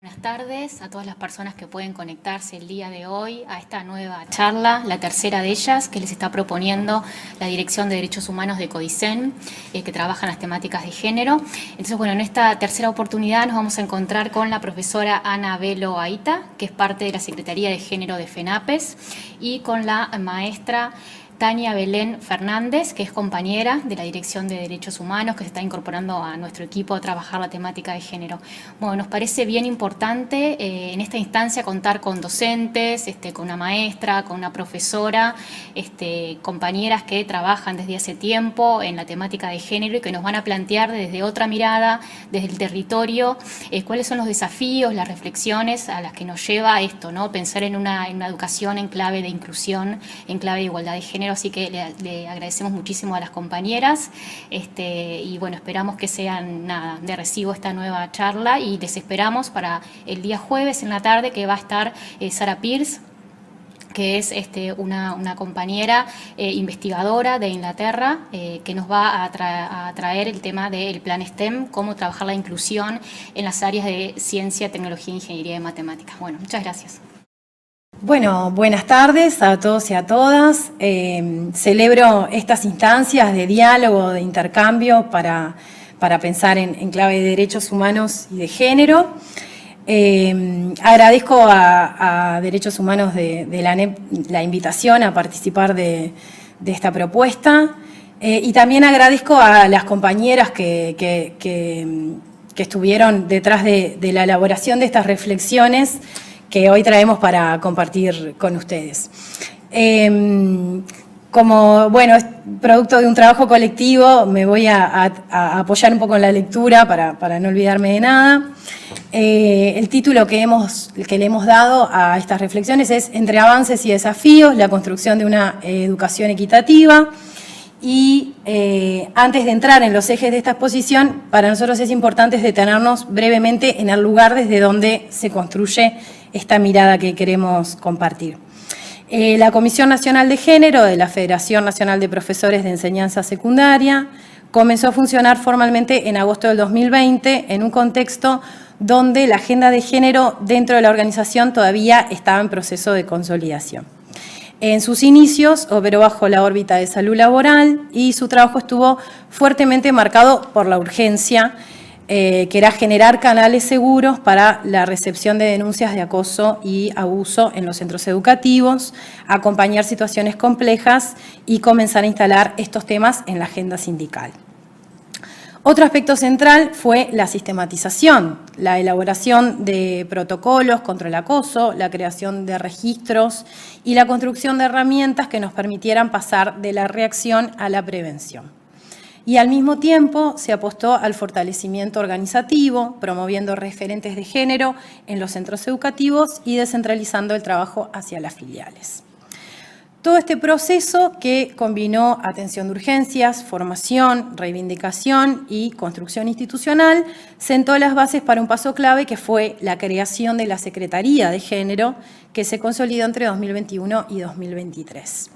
Buenas tardes a todas las personas que pueden conectarse el día de hoy a esta nueva charla, la tercera de ellas, que les está proponiendo la Dirección de Derechos Humanos de CODICEN, que trabaja en las temáticas de género. Entonces, bueno, en esta tercera oportunidad nos vamos a encontrar con la profesora Ana Velo Aita, que es parte de la Secretaría de Género de FENAPES, y con la maestra Tania Belén Fernández, que es compañera de la Dirección de Derechos Humanos, que se está incorporando a nuestro equipo a trabajar la temática de género. Bueno, nos parece bien importante en esta instancia contar con docentes, con una maestra, con una profesora, compañeras que trabajan desde hace tiempo en la temática de género y que nos van a plantear desde otra mirada, desde el territorio, cuáles son los desafíos, las reflexiones a las que nos lleva esto, ¿no? Pensar en una educación en clave de inclusión, en clave de igualdad de género. Así que le agradecemos muchísimo a las compañeras y bueno, esperamos que sean de recibo esta nueva charla y les esperamos para el día jueves en la tarde, que va a estar Sara Pierce, que es una compañera investigadora de Inglaterra, que nos va a traer el tema del plan STEM, cómo trabajar la inclusión en las áreas de ciencia, tecnología, ingeniería y matemáticas. Bueno, muchas gracias. Bueno, buenas tardes a todos y a todas. Celebro estas instancias de diálogo, de intercambio para pensar en clave de derechos humanos y de género. Agradezco a Derechos Humanos de la ANEP la invitación a participar de esta propuesta y también agradezco a las compañeras que estuvieron detrás de la elaboración de estas reflexiones que hoy traemos para compartir con ustedes. Como, bueno, es producto de un trabajo colectivo, me voy a apoyar un poco en la lectura para no olvidarme de nada. El título que le hemos dado a estas reflexiones es Entre avances y desafíos, la construcción de una educación equitativa. Y antes de entrar en los ejes de esta exposición, para nosotros es importante detenernos brevemente en el lugar desde donde se construye esta mirada que queremos compartir. La Comisión Nacional de Género de la Federación Nacional de Profesores de Enseñanza Secundaria comenzó a funcionar formalmente en agosto del 2020 en un contexto donde la agenda de género dentro de la organización todavía estaba en proceso de consolidación. En sus inicios operó bajo la órbita de salud laboral y su trabajo estuvo fuertemente marcado por la urgencia, que era generar canales seguros para la recepción de denuncias de acoso y abuso en los centros educativos, acompañar situaciones complejas y comenzar a instalar estos temas en la agenda sindical. Otro aspecto central fue la sistematización, la elaboración de protocolos contra el acoso, la creación de registros y la construcción de herramientas que nos permitieran pasar de la reacción a la prevención. Y al mismo tiempo se apostó al fortalecimiento organizativo, promoviendo referentes de género en los centros educativos y descentralizando el trabajo hacia las filiales. Todo este proceso que combinó atención de urgencias, formación, reivindicación y construcción institucional, sentó las bases para un paso clave que fue la creación de la Secretaría de Género, que se consolidó entre 2021 y 2023.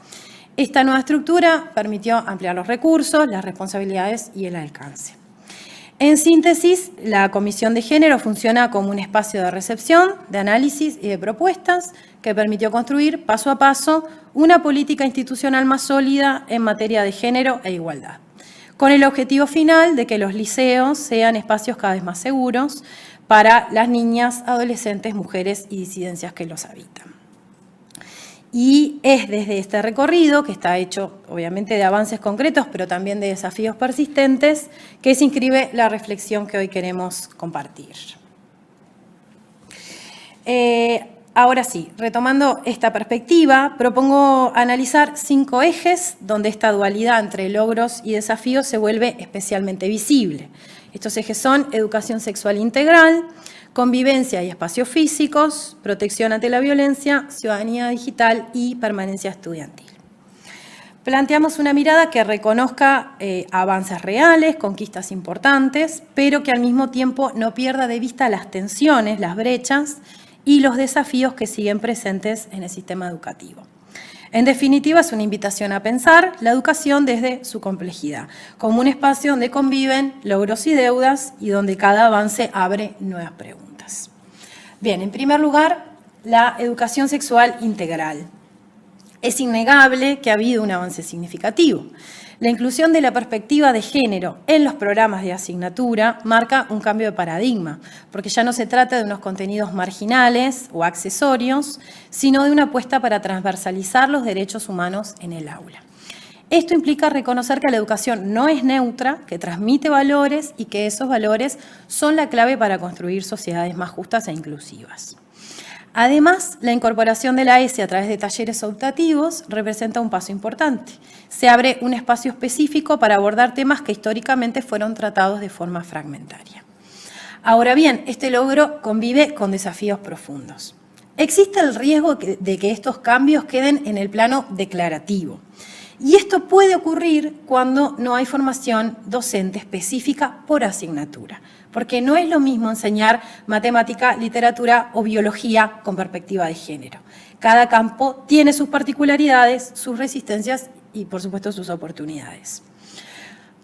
Esta nueva estructura permitió ampliar los recursos, las responsabilidades y el alcance. En síntesis, la Comisión de Género funciona como un espacio de recepción, de análisis y de propuestas que permitió construir paso a paso una política institucional más sólida en materia de género e igualdad, con el objetivo final de que los liceos sean espacios cada vez más seguros para las niñas, adolescentes, mujeres y disidencias que los habitan. Y es desde este recorrido, que está hecho obviamente de avances concretos, pero también de desafíos persistentes, que se inscribe la reflexión que hoy queremos compartir. Ahora sí, retomando esta perspectiva, propongo analizar 5 ejes donde esta dualidad entre logros y desafíos se vuelve especialmente visible. Estos ejes son educación sexual integral, convivencia y espacios físicos, protección ante la violencia, ciudadanía digital y permanencia estudiantil. Planteamos una mirada que reconozca avances reales, conquistas importantes, pero que al mismo tiempo no pierda de vista las tensiones, las brechas y los desafíos que siguen presentes en el sistema educativo. En definitiva, es una invitación a pensar la educación desde su complejidad, como un espacio donde conviven logros y deudas y donde cada avance abre nuevas preguntas. Bien, en primer lugar, la educación sexual integral. Es innegable que ha habido un avance significativo. La inclusión de la perspectiva de género en los programas de asignatura marca un cambio de paradigma, porque ya no se trata de unos contenidos marginales o accesorios, sino de una apuesta para transversalizar los derechos humanos en el aula. Esto implica reconocer que la educación no es neutra, que transmite valores y que esos valores son la clave para construir sociedades más justas e inclusivas. Además, la incorporación de la ESI a través de talleres optativos representa un paso importante. Se abre un espacio específico para abordar temas que históricamente fueron tratados de forma fragmentaria. Ahora bien, este logro convive con desafíos profundos. Existe el riesgo de que estos cambios queden en el plano declarativo. Y esto puede ocurrir cuando no hay formación docente específica por asignatura, porque no es lo mismo enseñar matemática, literatura o biología con perspectiva de género. Cada campo tiene sus particularidades, sus resistencias y, por supuesto, sus oportunidades.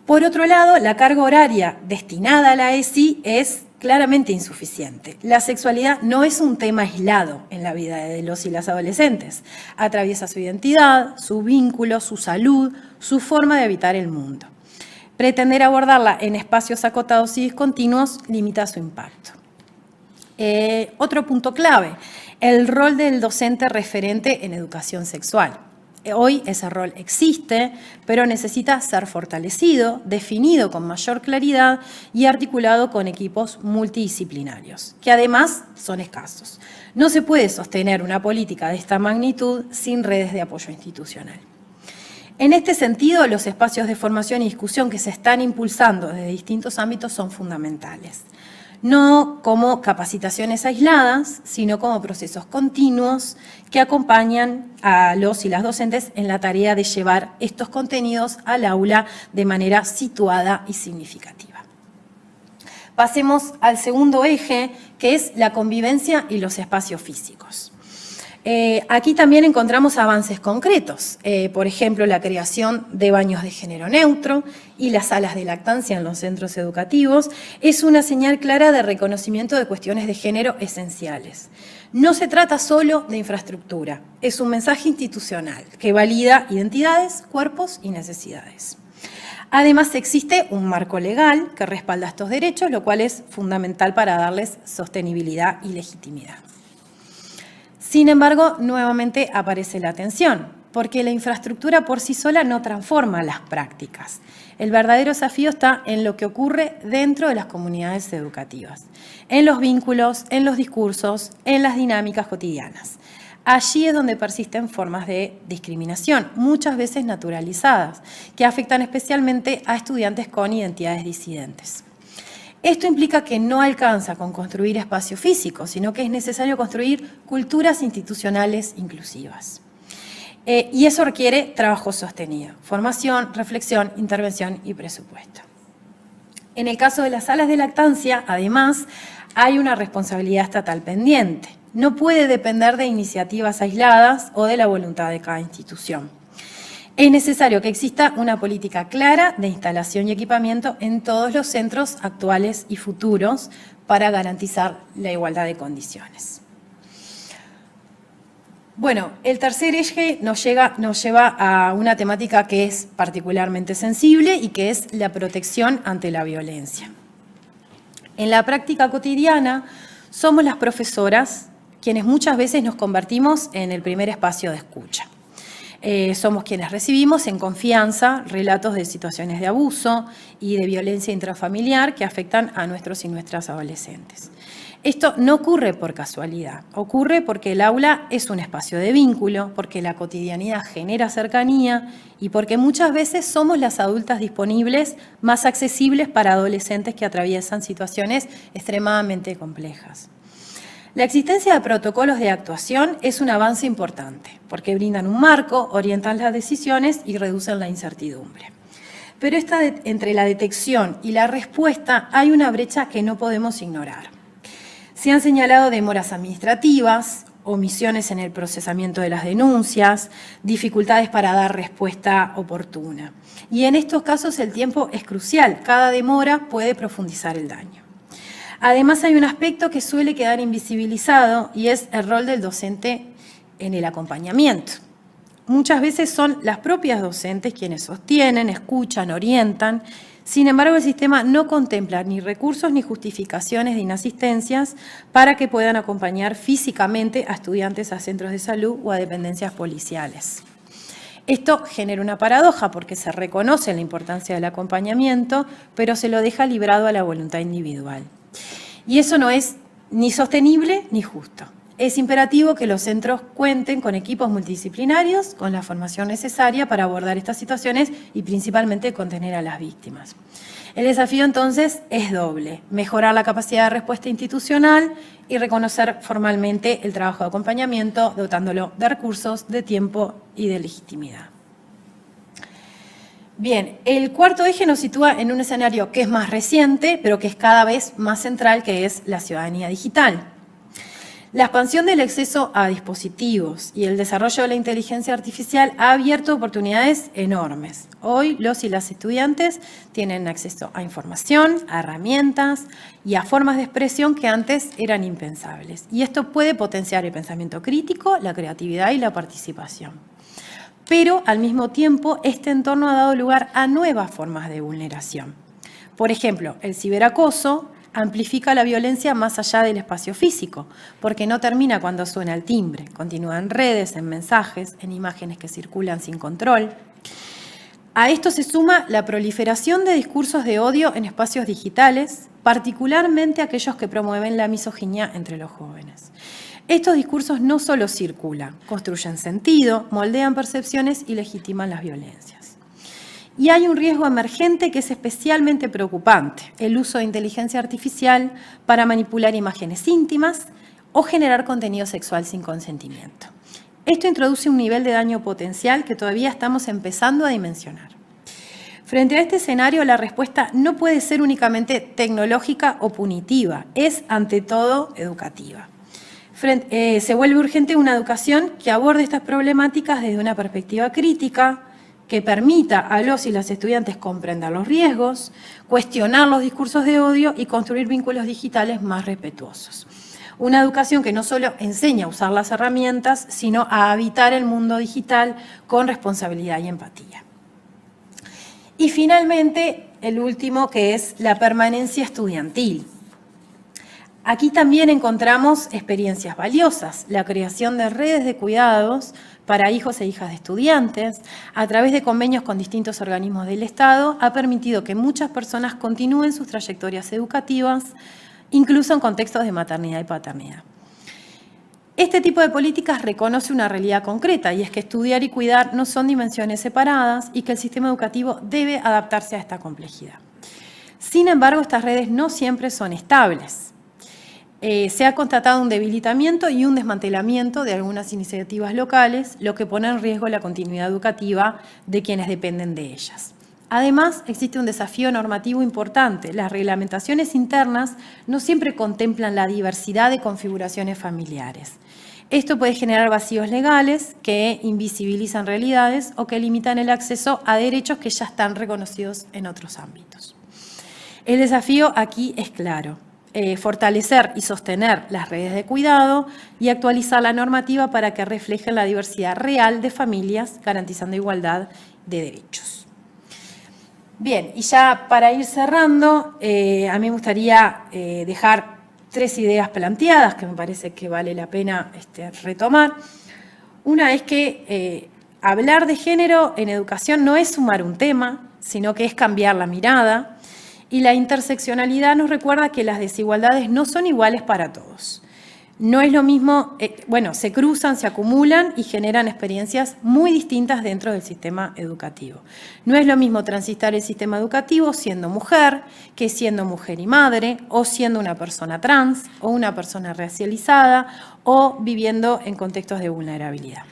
Por otro lado, la carga horaria destinada a la ESI es claramente insuficiente. La sexualidad no es un tema aislado en la vida de los y las adolescentes. Atraviesa su identidad, su vínculo, su salud, su forma de habitar el mundo. Pretender abordarla en espacios acotados y discontinuos limita su impacto. Otro punto clave, el rol del docente referente en educación sexual. Hoy ese rol existe, pero necesita ser fortalecido, definido con mayor claridad y articulado con equipos multidisciplinarios, que además son escasos. No se puede sostener una política de esta magnitud sin redes de apoyo institucional. En este sentido, los espacios de formación y discusión que se están impulsando desde distintos ámbitos son fundamentales. No como capacitaciones aisladas, sino como procesos continuos que acompañan a los y las docentes en la tarea de llevar estos contenidos al aula de manera situada y significativa. Pasemos al segundo eje, que es la convivencia y los espacios físicos. Aquí también encontramos avances concretos, por ejemplo, la creación de baños de género neutro y las salas de lactancia en los centros educativos es una señal clara de reconocimiento de cuestiones de género esenciales. No se trata solo de infraestructura, es un mensaje institucional que valida identidades, cuerpos y necesidades. Además, existe un marco legal que respalda estos derechos, lo cual es fundamental para darles sostenibilidad y legitimidad. Sin embargo, nuevamente aparece la tensión, porque la infraestructura por sí sola no transforma las prácticas. El verdadero desafío está en lo que ocurre dentro de las comunidades educativas, en los vínculos, en los discursos, en las dinámicas cotidianas. Allí es donde persisten formas de discriminación, muchas veces naturalizadas, que afectan especialmente a estudiantes con identidades disidentes. Esto implica que no alcanza con construir espacios físicos, sino que es necesario construir culturas institucionales inclusivas. Y eso requiere trabajo sostenido, formación, reflexión, intervención y presupuesto. En el caso de las salas de lactancia, además, hay una responsabilidad estatal pendiente. No puede depender de iniciativas aisladas o de la voluntad de cada institución. Es necesario que exista una política clara de instalación y equipamiento en todos los centros actuales y futuros para garantizar la igualdad de condiciones. Bueno, el tercer eje nos lleva a una temática que es particularmente sensible y que es la protección ante la violencia. En la práctica cotidiana somos las profesoras quienes muchas veces nos convertimos en el primer espacio de escucha. Somos quienes recibimos en confianza relatos de situaciones de abuso y de violencia intrafamiliar que afectan a nuestros y nuestras adolescentes. Esto no ocurre por casualidad, ocurre porque el aula es un espacio de vínculo, porque la cotidianidad genera cercanía y porque muchas veces somos las adultas disponibles más accesibles para adolescentes que atraviesan situaciones extremadamente complejas. La existencia de protocolos de actuación es un avance importante, porque brindan un marco, orientan las decisiones y reducen la incertidumbre. Pero entre la detección y la respuesta hay una brecha que no podemos ignorar. Se han señalado demoras administrativas, omisiones en el procesamiento de las denuncias, dificultades para dar respuesta oportuna. Y en estos casos el tiempo es crucial, cada demora puede profundizar el daño. Además hay un aspecto que suele quedar invisibilizado y es el rol del docente en el acompañamiento. Muchas veces son las propias docentes quienes sostienen, escuchan, orientan. Sin embargo, el sistema no contempla ni recursos ni justificaciones de inasistencias para que puedan acompañar físicamente a estudiantes a centros de salud o a dependencias policiales. Esto genera una paradoja porque se reconoce la importancia del acompañamiento, pero se lo deja librado a la voluntad individual. Y eso no es ni sostenible ni justo. Es imperativo que los centros cuenten con equipos multidisciplinarios, con la formación necesaria para abordar estas situaciones y principalmente contener a las víctimas. El desafío entonces es doble: mejorar la capacidad de respuesta institucional y reconocer formalmente el trabajo de acompañamiento, dotándolo de recursos, de tiempo y de legitimidad. Bien, el cuarto eje nos sitúa en un escenario que es más reciente, pero que es cada vez más central, que es la ciudadanía digital. La expansión del acceso a dispositivos y el desarrollo de la inteligencia artificial ha abierto oportunidades enormes. Hoy los y las estudiantes tienen acceso a información, a herramientas y a formas de expresión que antes eran impensables. Y esto puede potenciar el pensamiento crítico, la creatividad y la participación. Pero al mismo tiempo este entorno ha dado lugar a nuevas formas de vulneración. Por ejemplo, el ciberacoso amplifica la violencia más allá del espacio físico, porque no termina cuando suena el timbre, continúa en redes, en mensajes, en imágenes que circulan sin control. A esto se suma la proliferación de discursos de odio en espacios digitales, particularmente aquellos que promueven la misoginia entre los jóvenes. Estos discursos no solo circulan, construyen sentido, moldean percepciones y legitiman las violencias. Y hay un riesgo emergente que es especialmente preocupante: el uso de inteligencia artificial para manipular imágenes íntimas o generar contenido sexual sin consentimiento. Esto introduce un nivel de daño potencial que todavía estamos empezando a dimensionar. Frente a este escenario, la respuesta no puede ser únicamente tecnológica o punitiva, es ante todo educativa. Se vuelve urgente una educación que aborde estas problemáticas desde una perspectiva crítica, que permita a los y las estudiantes comprender los riesgos, cuestionar los discursos de odio y construir vínculos digitales más respetuosos. Una educación que no solo enseña a usar las herramientas, sino a habitar el mundo digital con responsabilidad y empatía. Y finalmente, el último, que es la permanencia estudiantil. Aquí también encontramos experiencias valiosas: la creación de redes de cuidados para hijos e hijas de estudiantes, a través de convenios con distintos organismos del Estado, ha permitido que muchas personas continúen sus trayectorias educativas, incluso en contextos de maternidad y paternidad. Este tipo de políticas reconoce una realidad concreta, y es que estudiar y cuidar no son dimensiones separadas y que el sistema educativo debe adaptarse a esta complejidad. Sin embargo, estas redes no siempre son estables. Se ha constatado un debilitamiento y un desmantelamiento de algunas iniciativas locales, lo que pone en riesgo la continuidad educativa de quienes dependen de ellas. Además, existe un desafío normativo importante: las reglamentaciones internas no siempre contemplan la diversidad de configuraciones familiares. Esto puede generar vacíos legales que invisibilizan realidades o que limitan el acceso a derechos que ya están reconocidos en otros ámbitos. El desafío aquí es claro: fortalecer y sostener las redes de cuidado y actualizar la normativa para que refleje la diversidad real de familias, garantizando igualdad de derechos. Bien, y ya para ir cerrando, a mí me gustaría dejar 3 ideas planteadas que me parece que vale la pena retomar. Una es que hablar de género en educación no es sumar un tema, sino que es cambiar la mirada. Y la interseccionalidad nos recuerda que las desigualdades no son iguales para todos. No es lo mismo, se cruzan, se acumulan y generan experiencias muy distintas dentro del sistema educativo. No es lo mismo transitar el sistema educativo siendo mujer que siendo mujer y madre, o siendo una persona trans, o una persona racializada, o viviendo en contextos de vulnerabilidad.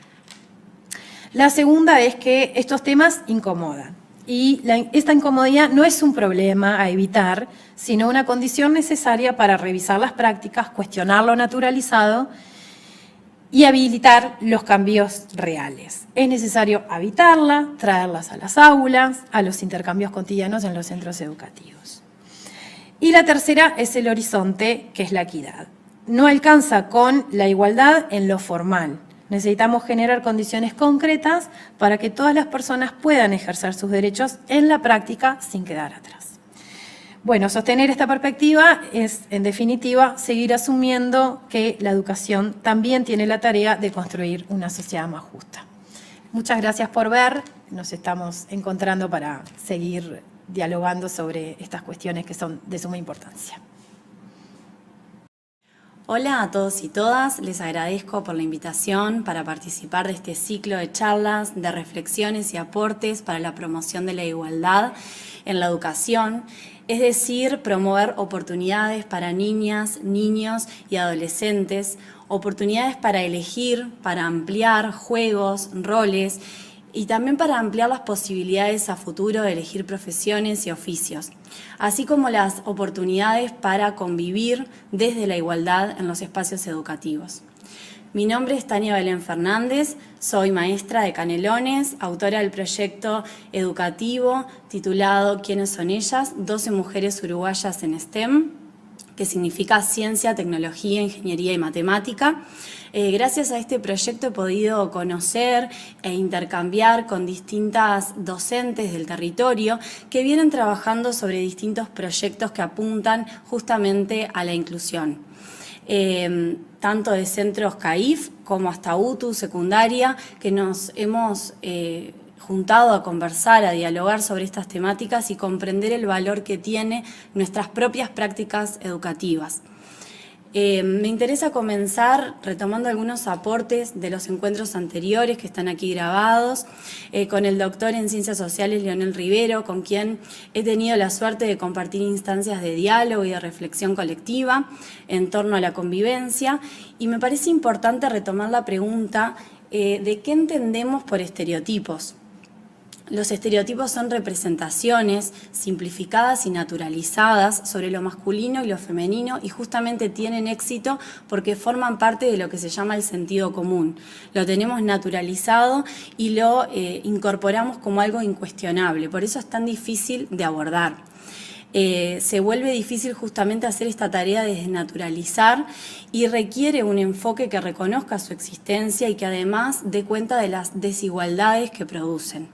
La segunda es que estos temas incomodan. Y esta incomodidad no es un problema a evitar, sino una condición necesaria para revisar las prácticas, cuestionar lo naturalizado y habilitar los cambios reales. Es necesario habitarla, traerlas a las aulas, a los intercambios cotidianos en los centros educativos. Y la tercera es el horizonte, que es la equidad. No alcanza con la igualdad en lo formal. Necesitamos generar condiciones concretas para que todas las personas puedan ejercer sus derechos en la práctica sin quedar atrás. Bueno, sostener esta perspectiva es, en definitiva, seguir asumiendo que la educación también tiene la tarea de construir una sociedad más justa. Muchas gracias por ver. Nos estamos encontrando para seguir dialogando sobre estas cuestiones que son de suma importancia. Hola a todos y todas, les agradezco por la invitación para participar de este ciclo de charlas, de reflexiones y aportes para la promoción de la igualdad en la educación, es decir, promover oportunidades para niñas, niños y adolescentes, oportunidades para elegir, para ampliar juegos, roles y también para ampliar las posibilidades a futuro de elegir profesiones y oficios, así como las oportunidades para convivir desde la igualdad en los espacios educativos. Mi nombre es Tania Belén Fernández, soy maestra de Canelones, autora del proyecto educativo titulado ¿Quiénes son ellas? 12 mujeres uruguayas en STEM, que significa ciencia, tecnología, ingeniería y matemática. Gracias a este proyecto he podido conocer e intercambiar con distintas docentes del territorio que vienen trabajando sobre distintos proyectos que apuntan justamente a la inclusión. Tanto de centros CAIF como hasta UTU, secundaria, que nos hemos juntado a conversar, a dialogar sobre estas temáticas y comprender el valor que tienen nuestras propias prácticas educativas. Me interesa comenzar retomando algunos aportes de los encuentros anteriores que están aquí grabados, con el doctor en Ciencias Sociales Leonel Rivero, con quien he tenido la suerte de compartir instancias de diálogo y de reflexión colectiva en torno a la convivencia, y me parece importante retomar la pregunta de qué entendemos por estereotipos. Los estereotipos son representaciones simplificadas y naturalizadas sobre lo masculino y lo femenino, y justamente tienen éxito porque forman parte de lo que se llama el sentido común. Lo tenemos naturalizado y lo incorporamos como algo incuestionable, por eso es tan difícil de abordar. Se vuelve difícil justamente hacer esta tarea de desnaturalizar y requiere un enfoque que reconozca su existencia y que además dé cuenta de las desigualdades que producen.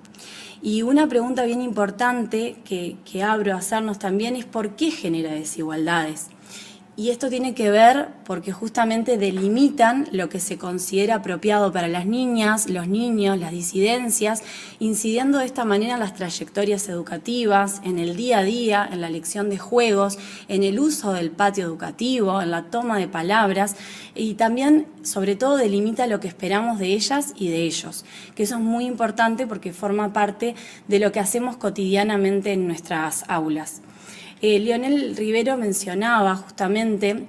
Y una pregunta bien importante que abro a hacernos también es ¿por qué genera desigualdades? Y esto tiene que ver porque justamente delimitan lo que se considera apropiado para las niñas, los niños, las disidencias, incidiendo de esta manera en las trayectorias educativas, en el día a día, en la elección de juegos, en el uso del patio educativo, en la toma de palabras, y también, sobre todo, delimita lo que esperamos de ellas y de ellos, que eso es muy importante porque forma parte de lo que hacemos cotidianamente en nuestras aulas. Leonel Rivero mencionaba justamente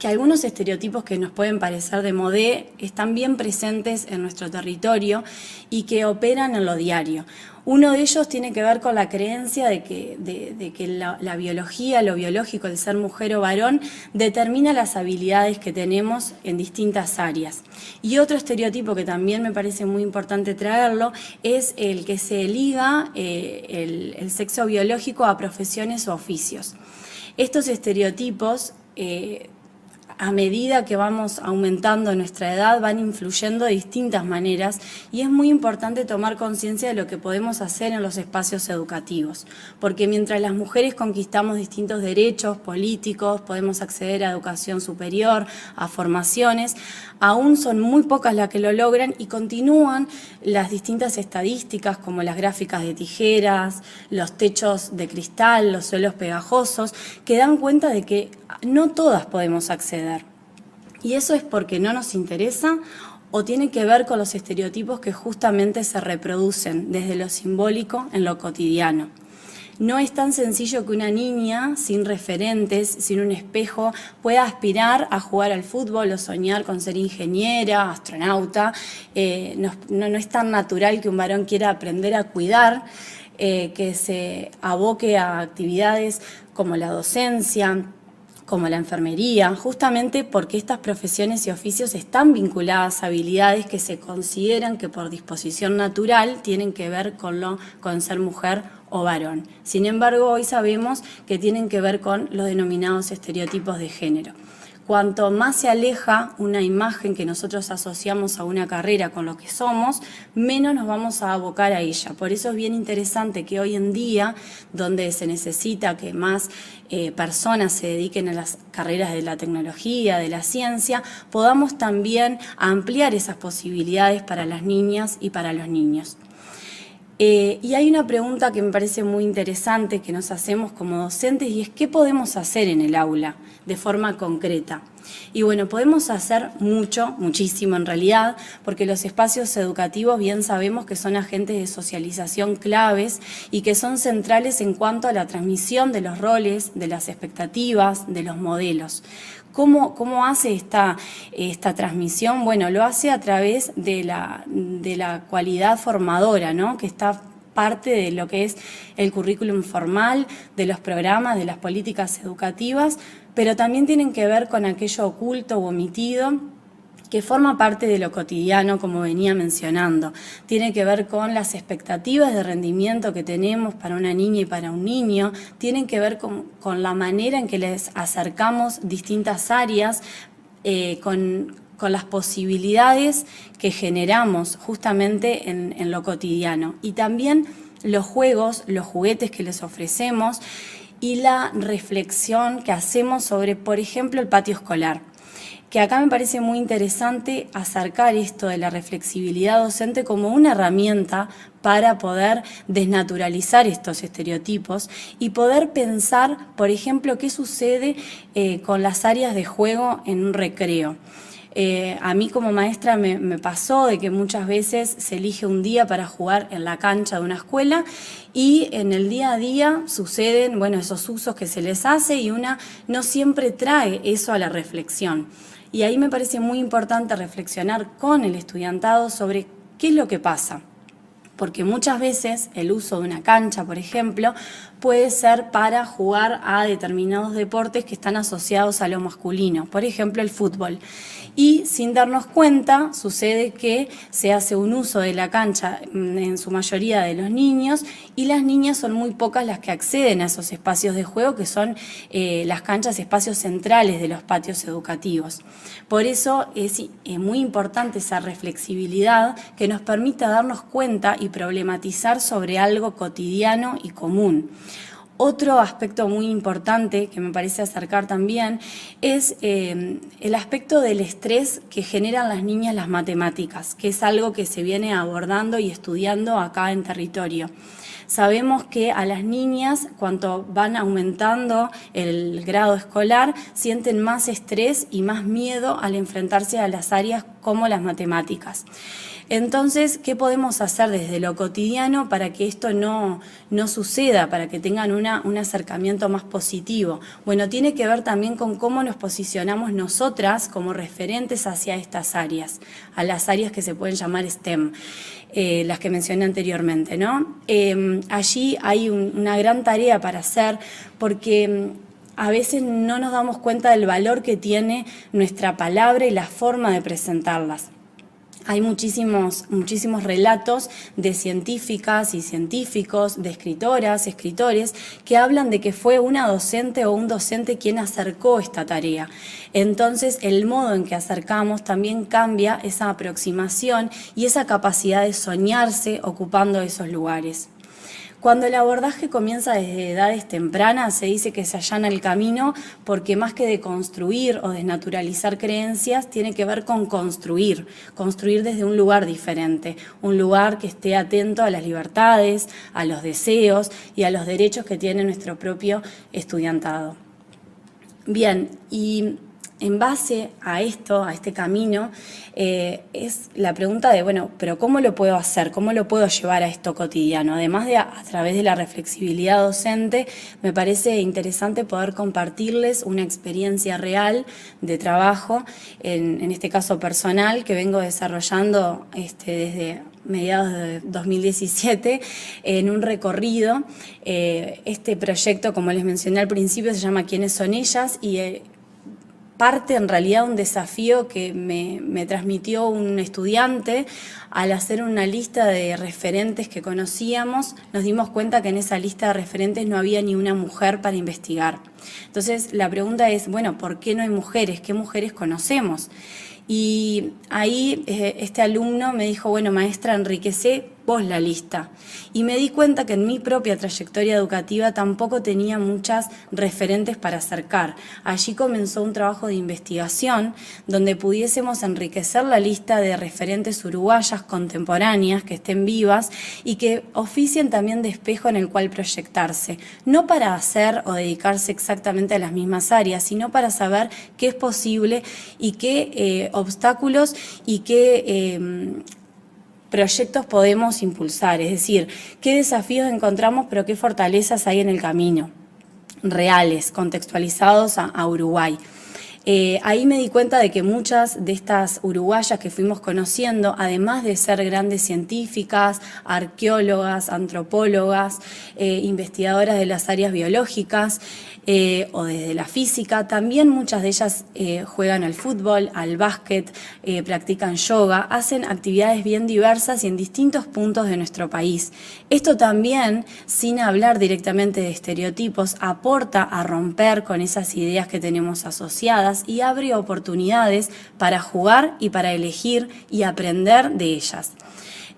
que algunos estereotipos que nos pueden parecer de modé están bien presentes en nuestro territorio y que operan en lo diario. Uno de ellos tiene que ver con la creencia de que la biología, lo biológico, el ser mujer o varón, determina las habilidades que tenemos en distintas áreas. Y otro estereotipo que también me parece muy importante traerlo es el que se liga el sexo biológico a profesiones o oficios. Estos estereotipos, a medida que vamos aumentando nuestra edad, van influyendo de distintas maneras y es muy importante tomar conciencia de lo que podemos hacer en los espacios educativos, porque mientras las mujeres conquistamos distintos derechos políticos, podemos acceder a educación superior, a formaciones, aún son muy pocas las que lo logran y continúan las distintas estadísticas como las gráficas de tijeras, los techos de cristal, los suelos pegajosos, que dan cuenta de que no todas podemos acceder. Y eso es porque no nos interesa o tiene que ver con los estereotipos que justamente se reproducen desde lo simbólico en lo cotidiano. No es tan sencillo que una niña sin referentes, sin un espejo, pueda aspirar a jugar al fútbol o soñar con ser ingeniera, astronauta. No es tan natural que un varón quiera aprender a cuidar, que se aboque a actividades como la docencia, como la enfermería, justamente porque estas profesiones y oficios están vinculadas a habilidades que se consideran que por disposición natural tienen que ver con ser mujer o varón. Sin embargo, hoy sabemos que tienen que ver con los denominados estereotipos de género. Cuanto más se aleja una imagen que nosotros asociamos a una carrera con lo que somos, menos nos vamos a abocar a ella. Por eso es bien interesante que hoy en día, donde se necesita que más personas se dediquen a las carreras de la tecnología, de la ciencia, podamos también ampliar esas posibilidades para las niñas y para los niños. Y hay una pregunta que me parece muy interesante que nos hacemos como docentes y es ¿qué podemos hacer en el aula de forma concreta? Y bueno, podemos hacer muchísimo en realidad, porque los espacios educativos bien sabemos que son agentes de socialización claves y que son centrales en cuanto a la transmisión de los roles, de las expectativas, de los modelos. ¿Cómo hace esta transmisión? Bueno, lo hace a través de la cualidad formadora, ¿no? Que está parte de lo que es el currículum formal, de los programas, de las políticas educativas, pero también tienen que ver con aquello oculto u omitido que forma parte de lo cotidiano, como venía mencionando. Tiene que ver con las expectativas de rendimiento que tenemos para una niña y para un niño, tienen que ver con la manera en que les acercamos distintas áreas, con las posibilidades que generamos justamente en lo cotidiano. Y también los juegos, los juguetes que les ofrecemos y la reflexión que hacemos sobre, por ejemplo, el patio escolar. Que acá me parece muy interesante acercar esto de la reflexibilidad docente como una herramienta para poder desnaturalizar estos estereotipos y poder pensar, por ejemplo, qué sucede con las áreas de juego en un recreo. A mí como maestra me pasó de que muchas veces se elige un día para jugar en la cancha de una escuela y en el día a día suceden, bueno, esos usos que se les hace y una no siempre trae eso a la reflexión. Y ahí me parece muy importante reflexionar con el estudiantado sobre qué es lo que pasa. Porque muchas veces el uso de una cancha, por ejemplo, puede ser para jugar a determinados deportes que están asociados a lo masculino, por ejemplo el fútbol. Y sin darnos cuenta sucede que se hace un uso de la cancha en su mayoría de los niños y las niñas son muy pocas las que acceden a esos espacios de juego que son las canchas, espacios centrales de los patios educativos. Por eso es muy importante esa reflexibilidad que nos permita darnos cuenta y problematizar sobre algo cotidiano y común. Otro aspecto muy importante que me parece acercar también es el aspecto del estrés que generan las niñas las matemáticas, que es algo que se viene abordando y estudiando acá en territorio. Sabemos que a las niñas, cuanto van aumentando el grado escolar, sienten más estrés y más miedo al enfrentarse a las áreas como las matemáticas. Entonces, ¿qué podemos hacer desde lo cotidiano para que esto no suceda, para que tengan un acercamiento más positivo? Bueno, tiene que ver también con cómo nos posicionamos nosotras como referentes hacia estas áreas, a las áreas que se pueden llamar STEM, las que mencioné anteriormente, ¿no? Allí hay una gran tarea para hacer porque a veces no nos damos cuenta del valor que tiene nuestra palabra y la forma de presentarlas. Hay muchísimos relatos de científicas y científicos, de escritoras, escritores, que hablan de que fue una docente o un docente quien acercó esta tarea. Entonces, el modo en que acercamos también cambia esa aproximación y esa capacidad de soñarse ocupando esos lugares. Cuando el abordaje comienza desde edades tempranas, se dice que se allana el camino porque más que de construir o desnaturalizar creencias, tiene que ver con construir desde un lugar diferente, un lugar que esté atento a las libertades, a los deseos y a los derechos que tiene nuestro propio estudiantado. Bien, y en base a esto, a este camino, es la pregunta de, bueno, pero ¿cómo lo puedo hacer? ¿Cómo lo puedo llevar a esto cotidiano? Además de a través de la reflexibilidad docente, me parece interesante poder compartirles una experiencia real de trabajo, en este caso personal, que vengo desarrollando desde mediados de 2017, en un recorrido. Este proyecto, como les mencioné al principio, se llama ¿Quiénes son ellas? Y parte en realidad un desafío que me transmitió un estudiante. Al hacer una lista de referentes que conocíamos, nos dimos cuenta que en esa lista de referentes no había ni una mujer para investigar. Entonces la pregunta es, bueno, ¿por qué no hay mujeres? ¿Qué mujeres conocemos? Y ahí este alumno me dijo, bueno, maestra, enriquecé vos la lista. Y me di cuenta que en mi propia trayectoria educativa tampoco tenía muchas referentes para acercar. Allí comenzó un trabajo de investigación donde pudiésemos enriquecer la lista de referentes uruguayas contemporáneas que estén vivas y que oficien también de espejo en el cual proyectarse. No para hacer o dedicarse exactamente a las mismas áreas, sino para saber qué es posible y qué obstáculos y qué proyectos podemos impulsar, es decir, qué desafíos encontramos, pero qué fortalezas hay en el camino, reales, contextualizados a Uruguay. Ahí me di cuenta de que muchas de estas uruguayas que fuimos conociendo, además de ser grandes científicas, arqueólogas, antropólogas, investigadoras de las áreas biológicas o desde la física, también muchas de ellas juegan al fútbol, al básquet, practican yoga, hacen actividades bien diversas y en distintos puntos de nuestro país. Esto también, sin hablar directamente de estereotipos, aporta a romper con esas ideas que tenemos asociadas y abre oportunidades para jugar y para elegir y aprender de ellas.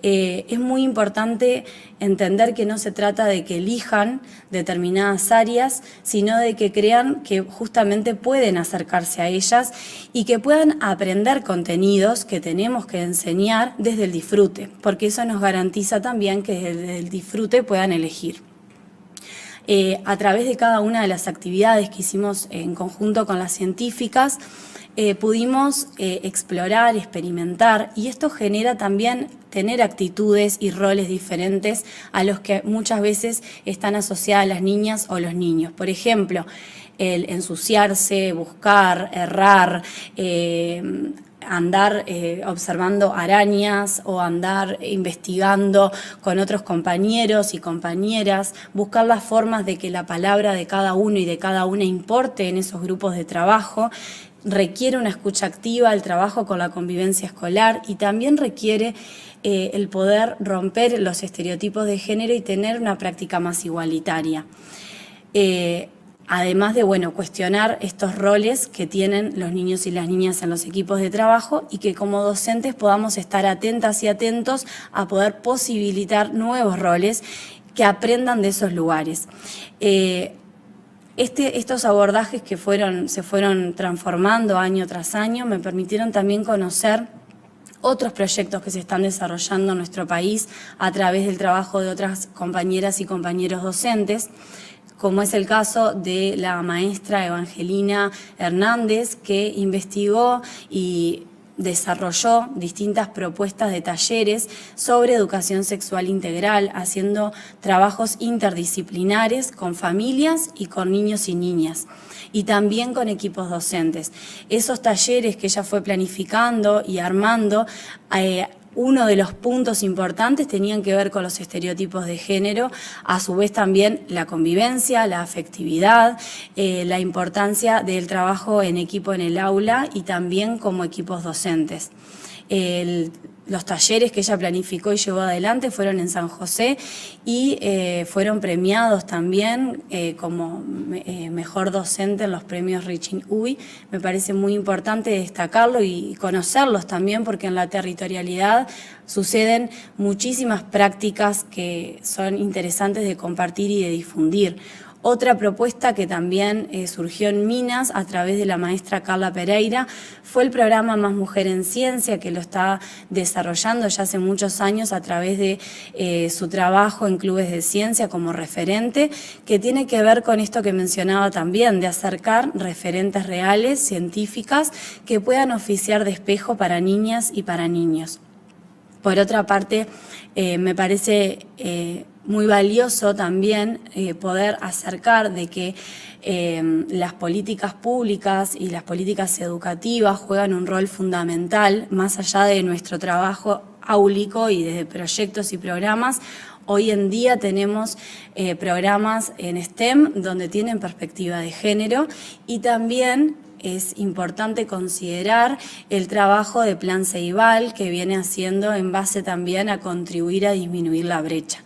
Es muy importante entender que no se trata de que elijan determinadas áreas, sino de que crean que justamente pueden acercarse a ellas y que puedan aprender contenidos que tenemos que enseñar desde el disfrute, porque eso nos garantiza también que desde el disfrute puedan elegir. A través de cada una de las actividades que hicimos en conjunto con las científicas, pudimos explorar, experimentar, y esto genera también tener actitudes y roles diferentes a los que muchas veces están asociadas las niñas o los niños. Por ejemplo, el ensuciarse, buscar, errar, andar observando arañas o andar investigando con otros compañeros y compañeras, buscar las formas de que la palabra de cada uno y de cada una importe en esos grupos de trabajo. Requiere una escucha activa, el trabajo con la convivencia escolar, y también requiere el poder romper los estereotipos de género y tener una práctica más igualitaria. Además de, cuestionar estos roles que tienen los niños y las niñas en los equipos de trabajo, y que como docentes podamos estar atentas y atentos a poder posibilitar nuevos roles que aprendan de esos lugares. Estos abordajes que se fueron transformando año tras año me permitieron también conocer otros proyectos que se están desarrollando en nuestro país a través del trabajo de otras compañeras y compañeros docentes, como es el caso de la maestra Evangelina Hernández, que investigó y desarrolló distintas propuestas de talleres sobre educación sexual integral, haciendo trabajos interdisciplinares con familias y con niños y niñas, y también con equipos docentes. Esos talleres que ella fue planificando y armando, uno de los puntos importantes tenían que ver con los estereotipos de género, a su vez también la convivencia, la afectividad, la importancia del trabajo en equipo en el aula y también como equipos docentes. Los talleres que ella planificó y llevó adelante fueron en San José y fueron premiados también como mejor docente en los premios Riching Uy. Me parece muy importante destacarlo y conocerlos también, porque en la territorialidad suceden muchísimas prácticas que son interesantes de compartir y de difundir. Otra propuesta que también surgió en Minas a través de la maestra Carla Pereira fue el programa Más Mujer en Ciencia, que lo está desarrollando ya hace muchos años a través de su trabajo en clubes de ciencia como referente, que tiene que ver con esto que mencionaba también, de acercar referentes reales, científicas, que puedan oficiar de espejo para niñas y para niños. Por otra parte, me parece muy valioso también poder acercar de que las políticas públicas y las políticas educativas juegan un rol fundamental, más allá de nuestro trabajo áulico y desde proyectos y programas. Hoy en día tenemos programas en STEM donde tienen perspectiva de género, y también es importante considerar el trabajo de Plan Ceibal, que viene haciendo en base también a contribuir a disminuir la brecha.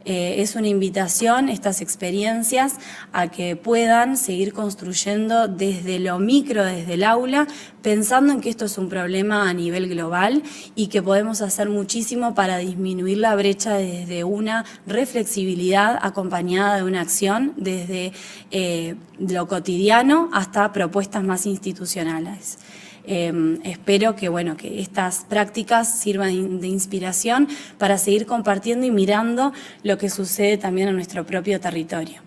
Es una invitación, estas experiencias, a que puedan seguir construyendo desde lo micro, desde el aula, pensando en que esto es un problema a nivel global y que podemos hacer muchísimo para disminuir la brecha desde una reflexibilidad acompañada de una acción, desde lo cotidiano hasta propuestas más institucionales. Espero que estas prácticas sirvan de inspiración para seguir compartiendo y mirando lo que sucede también en nuestro propio territorio.